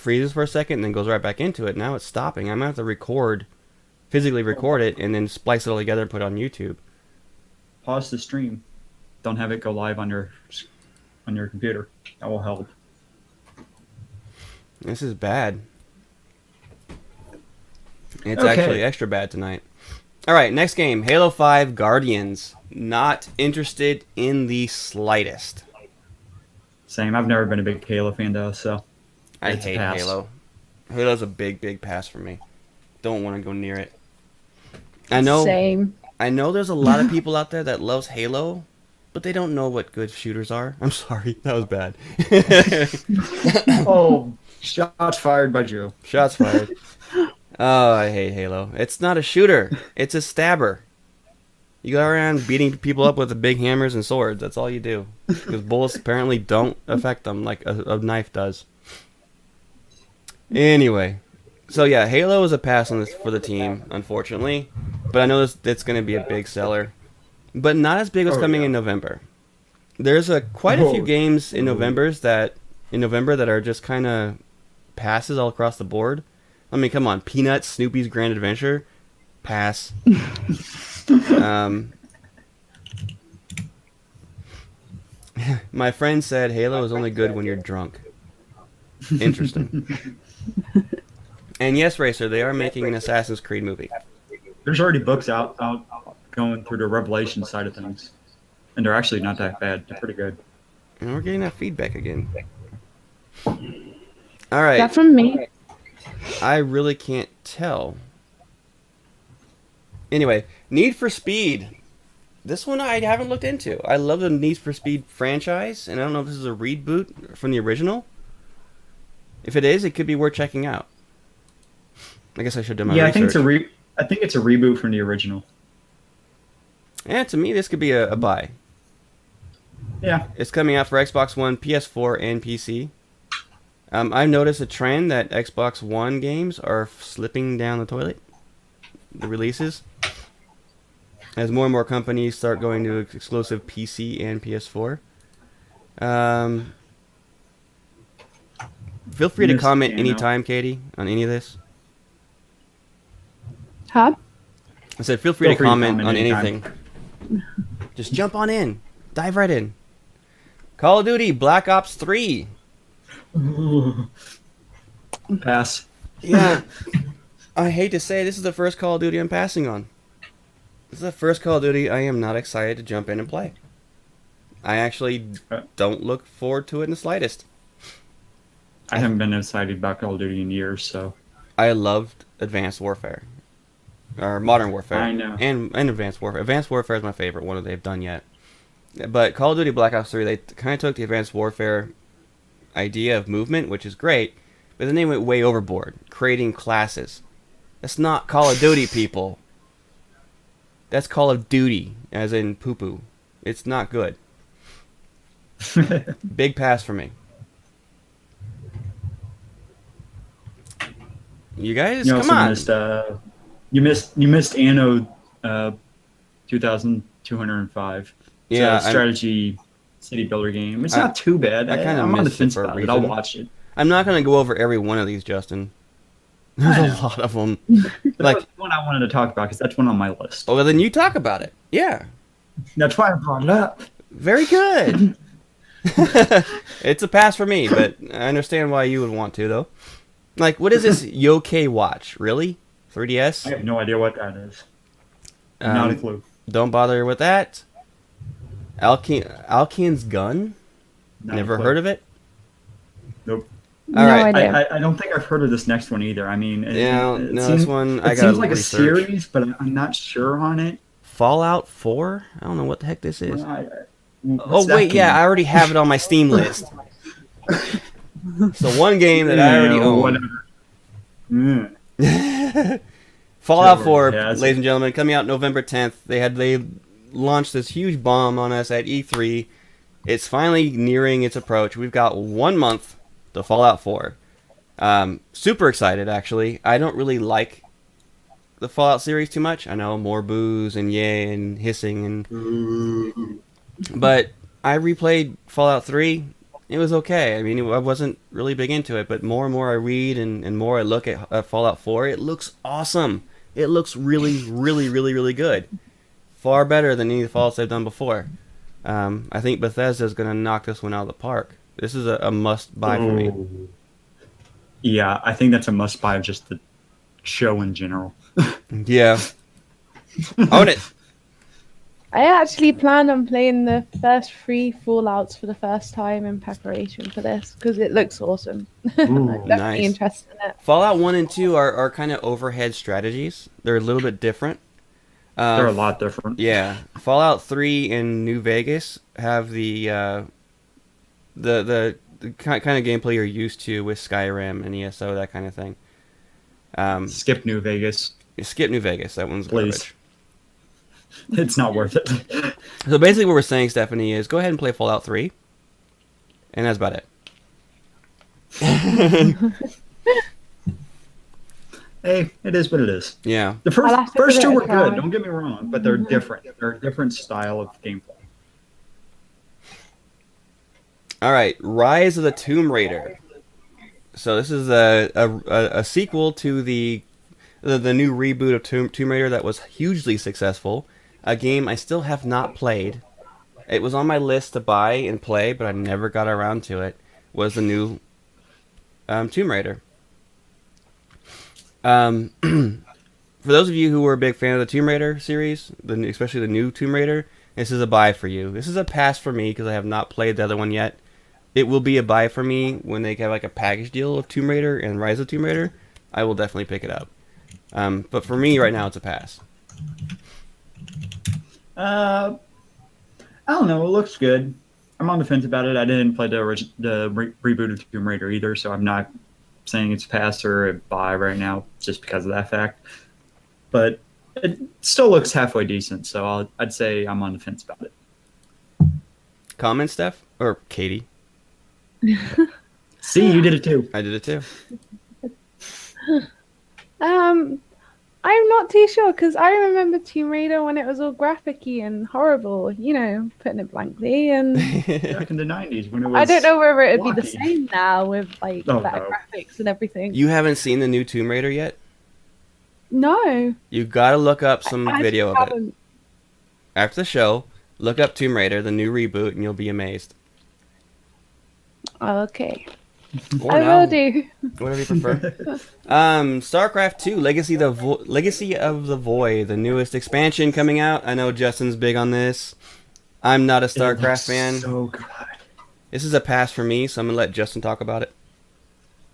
freezes for a second and then goes right back into it. Now it's stopping. I'm going to have to physically record it, and then splice it all together and put it on YouTube. Pause the stream. Don't have it go live on your computer. That will help. This is bad. It's Okay. actually extra bad tonight. All right, next game, Halo 5 Guardians. Not interested in the slightest. Same. I've never been a big Halo fan though, so I it's a hate pass. Halo. Halo's a big pass for me. Don't want to go near it. I know there's a lot of people out there that loves Halo, but they don't know what good shooters are. I'm sorry, that was bad. Oh, shots fired by Joe. Shots fired. Oh, I hate Halo. It's not a shooter. It's a stabber. You go around beating people up with the big hammers and swords. That's all you do. Because bullets apparently don't affect them like a knife does. Anyway. So yeah, Halo is a pass on this for the team, unfortunately. But I know it's going to be a big seller. But not as big as coming in November. There's quite a few games in November that are just kind of passes all across the board. I mean, come on, Peanuts, Snoopy's Grand Adventure, pass. My friend said Halo is only good when you're drunk. Interesting. And yes, Racer, they are making an Assassin's Creed movie. There's already books out going through the Revelation side of things, and they're actually not that bad. They're pretty good. And we're getting that feedback again. All right. That from me. I really can't tell. Anyway, Need for Speed. This one I haven't looked into. I love the Need for Speed franchise, and I don't know if this is a reboot from the original. If it is, it could be worth checking out. I guess I should do my research. I think it's a reboot from the original. Yeah, to me, this could be a buy. Yeah. It's coming out for Xbox One, PS4, and PC. I've noticed a trend that Xbox One games are slipping down the toilet. The releases. As more and more companies start going to exclusive PC and PS4. Feel free to comment anytime, Katie, on any of this. Huh? I said feel free to comment on anything. Just jump on in. Dive right in. Call of Duty Black Ops 3. Pass. Yeah. I hate to say this is the first Call of Duty I'm passing on. This is the first Call of Duty I am not excited to jump in and play. I actually don't look forward to it in the slightest. I haven't been excited about Call of Duty in years, so. I loved Advanced Warfare. Or Modern Warfare. I know. And Advanced Warfare. Advanced Warfare is my favorite one that they've done yet. But Call of Duty Black Ops 3, they kind of took the Advanced Warfare idea of movement, which is great, but then they went way overboard, creating classes. That's not Call of Duty, people. That's Call of Duty, as in poo-poo. It's not good. Big pass for me. You guys, You come also on. You missed Anno 2205. Yeah, it's a strategy city builder game. It's not too bad. I'm on the fence about it. I'll watch it. I'm not going to go over every one of these, Justin. There's a lot of them. Like one I wanted to talk about because that's one on my list. Oh, well, then you talk about it. Yeah. That's why I brought it up. Very good. It's a pass for me, but I understand why you would want to, though. Like, what is this Yokai Watch? Really? 3DS? I have no idea what that is. Not a clue. Don't bother with that. Alkin's Gun? Never heard of it? Nope. All right. I don't think I've heard of this next one either. I mean, this one I got. It seems like a series, but I'm not sure on it. Fallout 4? I don't know what the heck this is. Well, wait, yeah, I already have it on my Steam list. So one game that I already own. Fallout 4, ladies and gentlemen, coming out November 10th. They launched this huge bomb on us at E3. It's finally nearing its approach. We've got 1 month to Fallout 4. Super excited, actually. I don't really like the Fallout series too much. I know, more booze and yay and hissing, but I replayed Fallout 3. It was okay. I mean, I wasn't really big into it, but more and more I read and more I look at Fallout 4, it looks awesome. It looks really, really, really, really good. Far better than any of the Fallouts they've done before. I think Bethesda's going to knock this one out of the park. This is a must buy for me. Ooh. Yeah, I think that's a must buy of just the show in general. Yeah. Own it. I actually plan on playing the first 3 Fallouts for the first time in preparation for this because it looks awesome. I'm Ooh, definitely nice. interested in it. Fallout 1 and 2 are kind of overhead strategies. They're a little bit different. They're a lot different. Yeah. Fallout 3 in New Vegas have the kind of gameplay you're used to with Skyrim and ESO, that kind of thing. Skip New Vegas. Skip New Vegas. That one's Please. garbage. It's not worth it. So basically what we're saying, Stephanie, is go ahead and play Fallout 3. And that's about it. Hey, it is what it is. Yeah. The I'll have to first give two it a were good, try. don't get me wrong, but they're different. They're a different style of gameplay. All right. Rise of the Tomb Raider. So this is a sequel to the new reboot of Tomb Raider that was hugely successful. A game I still have not played. It was on my list to buy and play, but I never got around to it. Was the new Tomb Raider. For those of you who were a big fan of the Tomb Raider series, especially the new Tomb Raider, this is a buy for you. This is a pass for me because I have not played the other one yet. It will be a buy for me when they have like a package deal of Tomb Raider and Rise of Tomb Raider. I will definitely pick it up. But for me right now, it's a pass. I don't know. It looks good. I'm on the fence about it. I didn't play the reboot of Tomb Raider either, so I'm not saying it's a pass or a buy right now just because of that fact. But it still looks halfway decent, so I'd say I'm on the fence about it. Comment, Steph? Or Katie? See, you did it too. I did it too. I'm not too sure because I remember Tomb Raider when it was all graphic-y and horrible, putting it blankly. And Back in the 90s when it was. I don't know whether it'd be the blocky. same now with like Oh, better no. graphics and everything. You haven't seen the new Tomb Raider yet? No. You gotta look up some I video of it. haven't. After the show, look up Tomb Raider, the new reboot, and you'll be amazed. Okay. Or I no, will do. whatever you prefer. StarCraft 2, Legacy of the Void, the newest expansion coming out. I know Justin's big on this. I'm not a It StarCraft looks fan. So good. This is a pass for me, so I'm gonna let Justin talk about it.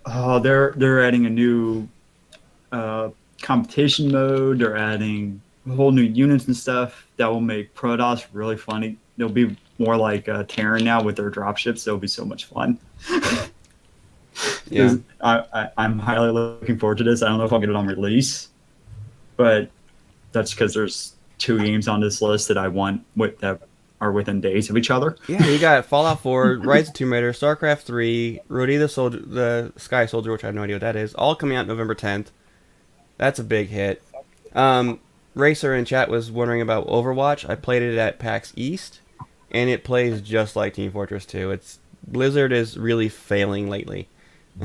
Oh, they're adding a new competition mode. They're adding whole new units and stuff that will make Protoss really funny. They'll be more like Terran now with their dropships. They'll be so much fun. Yeah. I'm highly looking forward to this. I don't know if I'll get it on release, but that's because there's 2 games on this list that I want that are within days of each other. Yeah, you got Fallout 4, Rise of Tomb Raider, StarCraft 3, Rodi the Sky Soldier, which I have no idea what that is, all coming out November 10th. That's a big hit. Racer in chat was wondering about Overwatch. I played it at PAX East, and it plays just like Team Fortress 2. Blizzard is really failing lately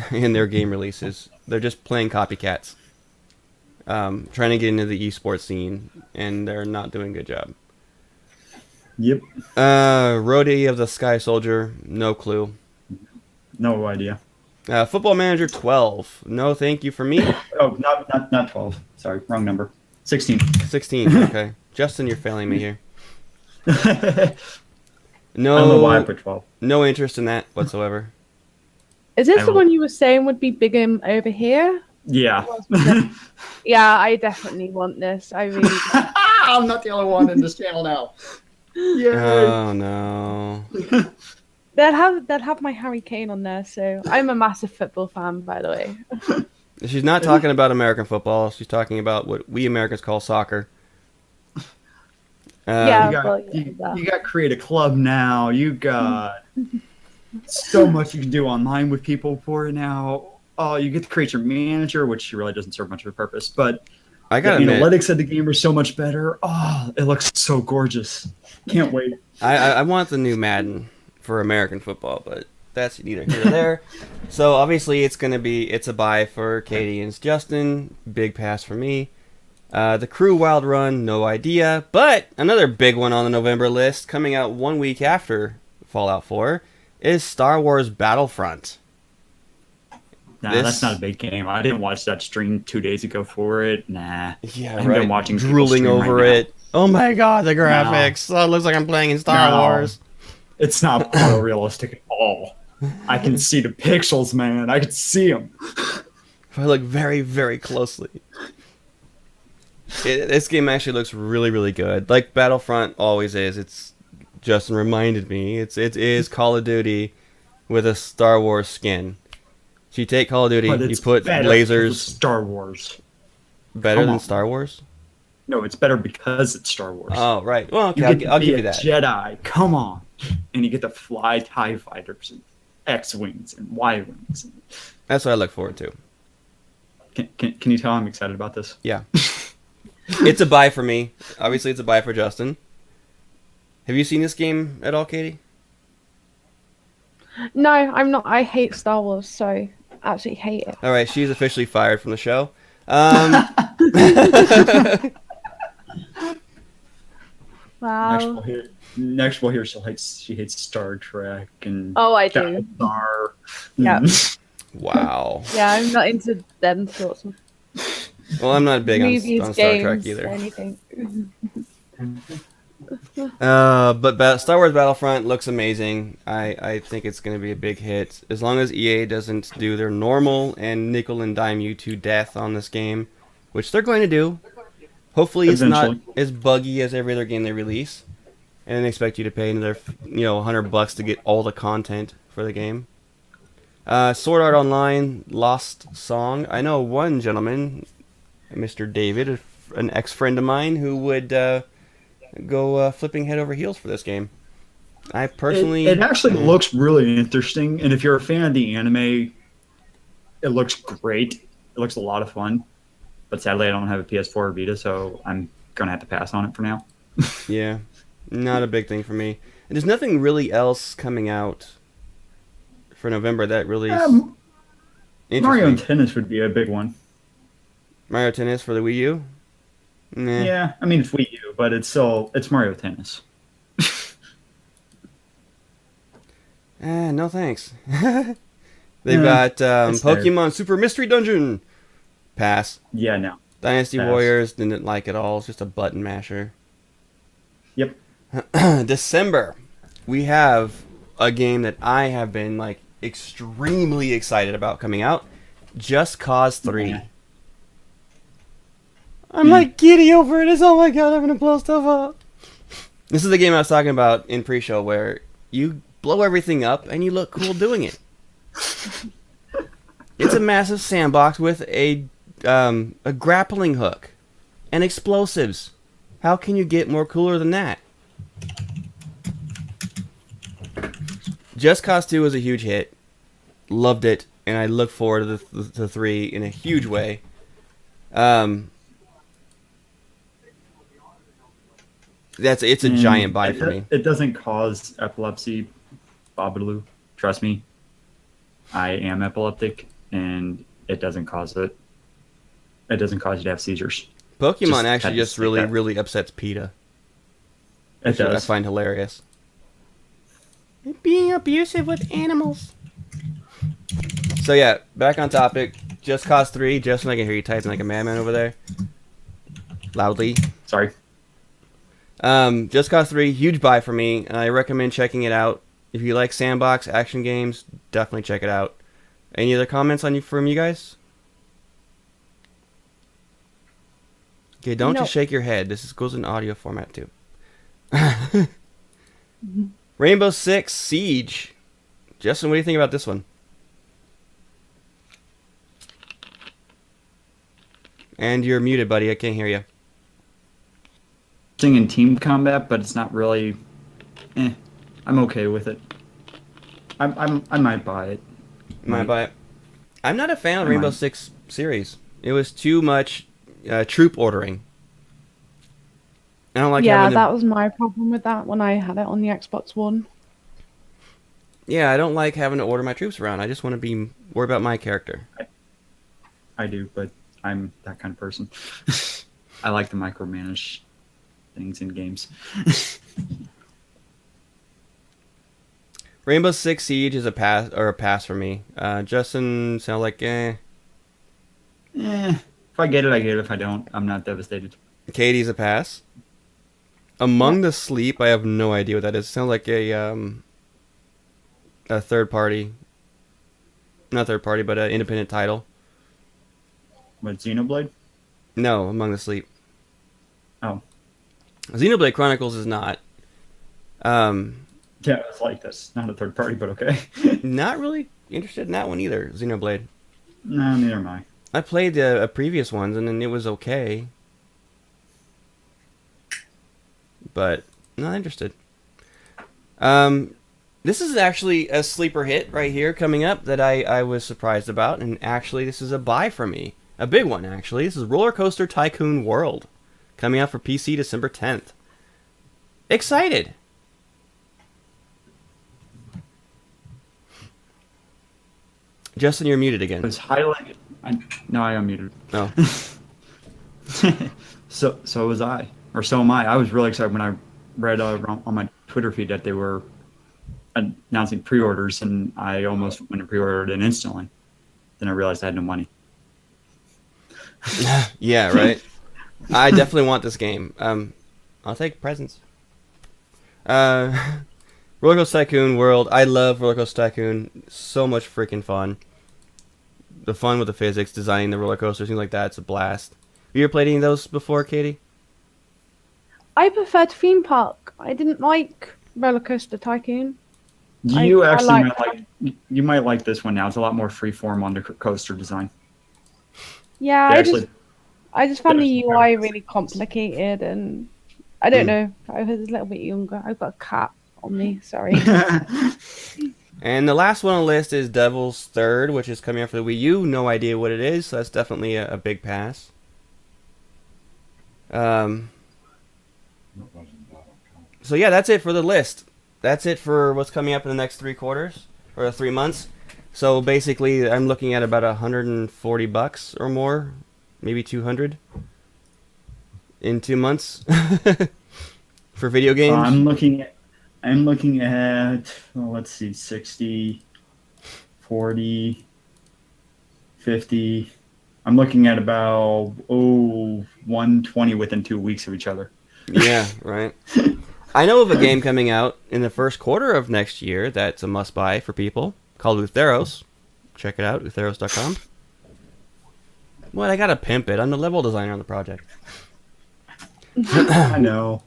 in their game releases. They're just playing copycats, trying to get into the esports scene, and they're not doing a good job. Yep. Rodi of the Sky Soldier, no clue. No idea. Football Manager 12, no thank you for me. Oh, not 12. Sorry, wrong number. 16. 16, okay. Justin, you're failing me here. I don't know why I No, put 12. no interest in that whatsoever. Is this I the will- one you were saying would be big over here? Yeah. Yeah, I definitely want this. I really do. I'm not the only one in this channel now. Yay. Oh no. They'd have my Harry Kane on there, so I'm a massive football fan, by the way. She's not talking about American football. She's talking about what we Americans call soccer. Yeah. You got, well, yeah, you, that. you got create a club now. You got so much you can do online with people for it now. Oh, you get to create your manager, which really doesn't serve much of a purpose. But I the gotta admit, analytics of the game are so much better. Oh, it looks so gorgeous. Can't wait. I want the new Madden for American football, but that's neither here nor there. So obviously it's a buy for Katie and Justin. Big pass for me. The Crew Wild Run, no idea. But another big one on the November list, coming out 1 week after Fallout 4, is Star Wars Battlefront. Nah, that's not a big game. I didn't watch that stream 2 days ago for it. Nah. Yeah, I've right. been watching people Drooling stream over right now. it. Oh my god, the graphics. Oh, it looks like I'm playing in Star No. Wars. It's not photorealistic at all. I can see the pixels, man. I can see them. If I look very, very closely. This game actually looks really, really good. Like Battlefront always is. Justin reminded me. It is Call of Duty with a Star Wars skin. So you take Call of Duty, But you it's put better because lasers. it's Star Wars. Better Come than on. Star Wars? No, it's better because it's Star Wars. Oh, right. Well, okay, you I'll get to I'll be give a you that. Jedi. Come on, and you get to fly TIE fighters and X-wings and Y-wings. That's what I look forward to. Can you tell I'm excited about this? Yeah. It's a buy for me. Obviously, it's a buy for Justin. Have you seen this game at all, Katie? No, I'm not. I hate Star Wars, so absolutely hate it. All right, she's officially fired from the show. Wow. Next we'll hear she hates Star Trek and Oh, I do. Star. Yeah. Wow. Yeah, I'm not into them sorts of Well, I'm not big movies, on Star games, Trek either. anything. But Star Wars Battlefront looks amazing. I think it's going to be a big hit. As long as EA doesn't do their normal and nickel and dime you to death on this game, which they're going to do. Hopefully it's Eventually. not as buggy as every other game they release. And then expect you to pay another, $100 to get all the content for the game. Sword Art Online, Lost Song. I know one gentleman, Mr. David, an ex-friend of mine, who would go flipping head over heels for this game. I personally... It actually looks really interesting, and if you're a fan of the anime, it looks great. It looks a lot of fun. But sadly, I don't have a PS4 or Vita, so I'm going to have to pass on it for now. Yeah, not a big thing for me. And there's nothing really else coming out for November that really interesting. Mario and Tennis would be a big one. Mario Tennis for the Wii U? Nah. Yeah, I mean, it's Wii U, but it's Mario Tennis. No thanks. They've got it's there. Pokemon Super Mystery Dungeon. Pass. Yeah, no. Dynasty Pass. Warriors, didn't like it all. It's just a button masher. Yep. December, we have a game that I have been extremely excited about coming out. Just Cause 3. Yeah. I'm giddy over it. Oh my god, I'm gonna blow stuff up. This is the game I was talking about in pre-show where you blow everything up and you look cool doing it. It's a massive sandbox with a grappling hook and explosives. How can you get more cooler than that? Just Cause 2 was a huge hit. Loved it, and I look forward to the 3 in a huge way. It's a giant buy for me. It doesn't cause epilepsy, Babalu. Trust me. I am epileptic, and it doesn't cause it. It doesn't cause you to have seizures. Pokemon Just actually had to just say really, that. really upsets PETA. It Which I does. find hilarious. Being abusive with animals. So yeah, back on topic. Just Cause 3. Justin, I can hear you typing like a madman over there. Loudly. Sorry. Just Cause 3, huge buy for me, and I recommend checking it out. If you like sandbox action games, definitely check it out. Any other comments from you guys? Okay, don't No. just shake your head. Goes in audio format too. Rainbow Six Siege. Justin, what do you think about this one? And you're muted, buddy. I can't hear you. In team combat, but it's not really. I'm okay with it. I might buy it. I'm not a fan of I Rainbow might. Six series. It was too much troop ordering. I don't like Yeah, having that was my problem with that when I had it on the Xbox One. Yeah, I don't like having to order my troops around. I just want to be worry about my character. I do, but I'm that kind of person. I like to micromanage things in games. Rainbow Six Siege is a pass for me. Justin sounds like If I get it, I get it. If I don't, I'm not devastated. Katie's a pass. Among the Sleep, I have no idea what that is. Sounds like a third party, not third party, but an independent title. What, Xenoblade? No, Among the Sleep. Oh. Xenoblade Chronicles is not. Yeah, it's like this. Not a third party, but okay. Not really interested in that one either. Xenoblade. No, neither am I. I played the previous ones and then it was okay, but not interested. This is actually a sleeper hit right here coming up that I was surprised about, and actually this is a buy for me. A big one, actually. This is Roller Coaster Tycoon World, coming out for PC December 10th. Excited! Justin, you're muted again. It was highlighted. No, I unmuted. Oh. So was I, or so am I. I was really excited when I read on my Twitter feed that they were announcing pre-orders, and I almost went and pre-ordered it instantly. Then I realized I had no money. Yeah, right. I definitely want this game. I'll take presents. Roller Coaster Tycoon World. I love Roller Coaster Tycoon. So much freaking fun. The fun with the physics, designing the roller coasters, things like that. It's a blast. Have you ever played any of those before, Katie? I preferred theme park. I didn't like Roller Coaster Tycoon. You I actually like might like this one now. It's a lot more freeform on the coaster design. Yeah, They I just found the there's- UI really complicated, and I don't know. If I was a little bit younger. I've got a cat on me. Sorry. And the last one on the list is Devil's Third, which is coming out for the Wii U. No idea what it is, so that's definitely a big pass. So yeah, that's it for the list. That's it for what's coming up in the next 3 quarters or 3 months. So basically, I'm looking at about $140 or more, maybe 200 in 2 months for video games. I'm looking at, well, let's see, 60, 40, 50. I'm looking at about 120 within 2 weeks of each other. Yeah, right. I know of a game coming out in the first quarter of next year that's a must-buy for people called Utheros. Check it out, utheros.com. What? I gotta pimp it. I'm the level designer on the project. I know.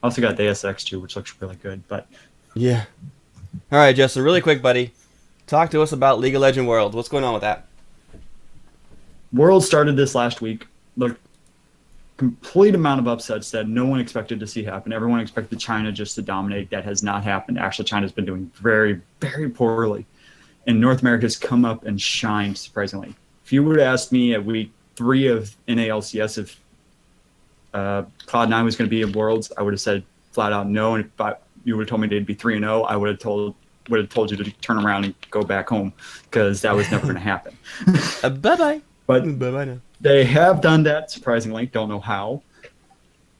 Also got Deus Ex 2, which looks really good, but Yeah. All right, Justin, really quick, buddy. Talk to us about League of Legends World. What's going on with that? World started this last week. The complete amount of upsets that no one expected to see happen. Everyone expected China just to dominate. That has not happened. Actually, China's been doing very, very poorly. And North America's come up and shined, surprisingly. If you would have asked me at week 3 of NALCS if Cloud9 was going to be in Worlds, I would have said flat out no. And if you would have told me they'd be 3-0, I would have told you to turn around and go back home, because that was never going to happen. Bye-bye. But Bye-bye now. they have done that, surprisingly. Don't know how.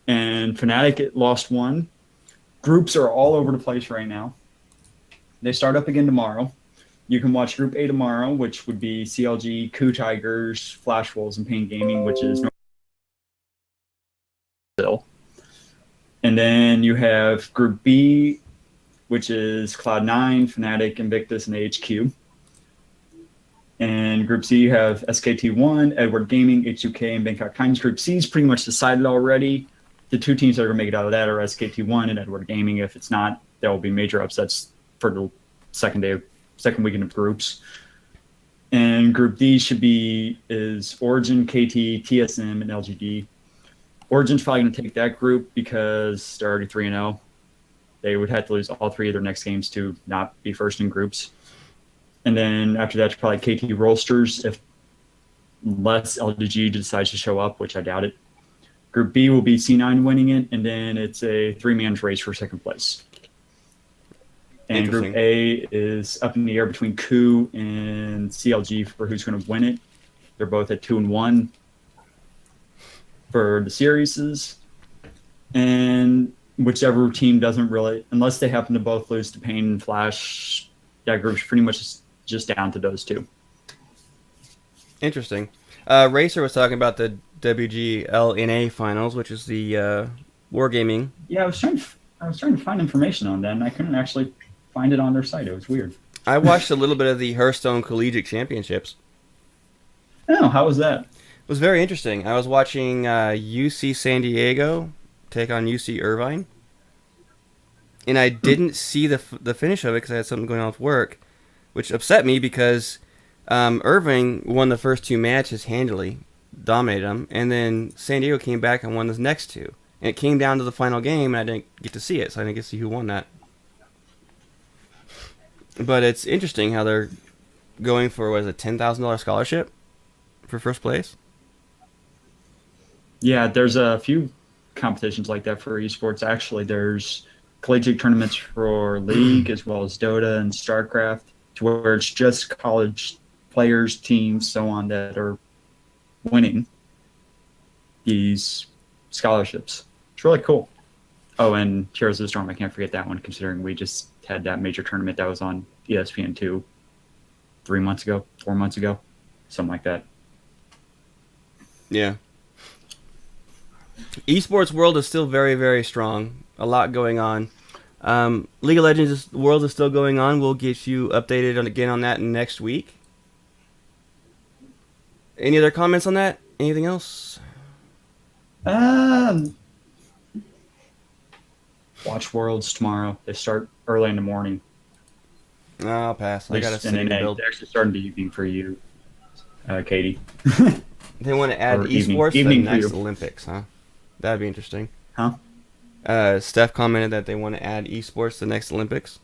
And Fnatic lost 1. Groups are all over the place right now. They start up again tomorrow. You can watch Group A tomorrow, which would be CLG, Coup Tigers, Flash Wolves, and Pain Gaming, which is still. And then you have Group B, which is Cloud9, Fnatic, Invictus, and AHQ. And Group C, you have SKT1, Edward Gaming, H2K, and Bangkok Titans. Group C is pretty much decided already. The 2 teams that are going to make it out of that are SKT1 and Edward Gaming. If it's not, there will be major upsets for the second weekend of groups. And Group D is Origin, KT, TSM, and LGD. Origin's probably going to take that group because they're already 3-0. They would have to lose all 3 of their next games to not be first in groups. And then after that, it's probably KT Rollsters, unless LGD decides to show up, which I doubt it. Group B will be C9 winning it, and then it's a 3-man race for second place. And Group A is up in the air between KU and CLG for who's going to win it. They're both at 2-1 for the series. And whichever team doesn't really, unless they happen to both lose to Pain and Flash, that group's pretty much just down to those two. Interesting. Racer was talking about the WGLNA finals, which is the wargaming. Yeah, I was trying to find information on that, and I couldn't actually find it on their site. It was weird. I watched a little bit of the Hearthstone Collegiate Championships. Oh, how was that? It was very interesting. I was watching UC San Diego take on UC Irvine, and I didn't see the finish of it because I had something going on with work, which upset me because Irvine won the first 2 matches handily, dominated them, and then San Diego came back and won the next 2. And it came down to the final game, and I didn't get to see it, so I didn't get to see who won that. But it's interesting how they're going for, what is it, $10,000 scholarship for first place? Yeah, there's a few competitions like that for esports. Actually, there's collegiate tournaments for League as well as Dota and StarCraft, to where it's just college players, teams, so on, that are winning these scholarships. It's really cool. Oh, and Heroes of the Storm, I can't forget that one, considering we just had that major tournament that was on ESPN2 4 months ago, something like that. Yeah. Esports world is still very, very strong. A lot going on. League of Legends world is still going on. We'll get you updated again on that next week. Any other comments on that? Anything else? Watch Worlds tomorrow. They start early in the morning. I'll pass. I got a city to build. They actually start in the evening for you, Katie. They want to add esports to the next Olympics, huh? That'd be interesting. Huh? Steph commented that they want to add esports to the next Olympics.